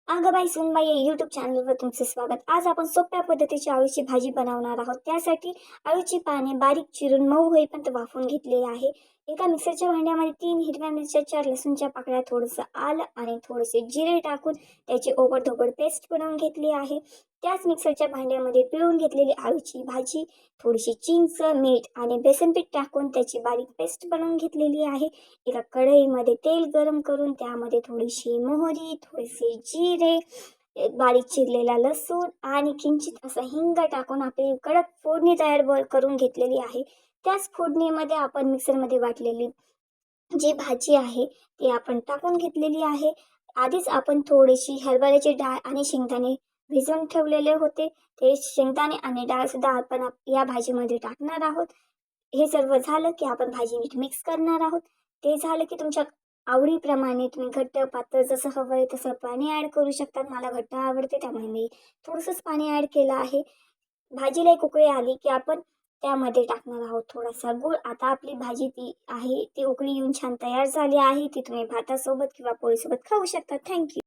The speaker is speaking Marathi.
अगं बाई सुनबाई या यूट्यूब चॅनलवर तुमचे स्वागत. आज आपण सोप्या पद्धतीची अळूची भाजी बनवणार आहोत. त्यासाठी अळूची पाने बारीक चिरून मऊ होईपर्यंत वाफवून घेतलेली आहे. एका मिक्सरच्या भांड्यामध्ये 3 हिरव्या मिरच्या, 4 लसूणच्या पाकळ्या, थोडंसं आलं आणि थोडेसे जिरे टाकून त्याची ओबडधोबड पेस्ट बनवून घेतली आहे. त्याच मिक्सरच्या भांड्यामध्ये पिळून घेतलेली अळूची भाजी, थोडीशी चिंच, मीठ आणि बेसन पीठ टाकून त्याची बारीक पेस्ट बनवून घेतलेली आहे. एका कढईमध्ये तेल गरम करून त्यामध्ये थोडीशी मोहरी, थोडेसे जिरे, बारीक चिरलेला लसूण आणि किंचित असं हिंग टाकून आपली कडक फोडणी तयार करून घेतलेली आहे. त्याच फोडणीमध्ये आपण मिक्सरमध्ये वाटलेली जी भाजी आहे ती आपण टाकून घेतलेली आहे. आधीच आपण थोडीशी हरभऱ्याची डाळ आणि शेंगदाणे भिजवून ठेवलेले होते. ते शेंगदाणे आणि डाळ सुद्धा आपण या भाजीमध्ये टाकणार आहोत. हे सर्व झालं की आपण भाजी नीट मिक्स करणार आहोत. ते झालं की तुमच्या आवडीप्रमाणे तुम्ही घट्ट, पातळ जसं हवं आहे तसं पाणी ॲड करू शकतात. मला घट्ट आवडते त्यामुळे मी थोडंसंच पाणी ॲड केलं आहे. भाजीला एक उकळी आली की आपण त्यामध्ये टाकणार आहोत थोडासा गूळ. आता आपली भाजी ती आहे ती उकळी येऊन छान तयार झाली आहे. ती तुम्ही भातासोबत किंवा पोळीसोबत खाऊ शकता. Thank you.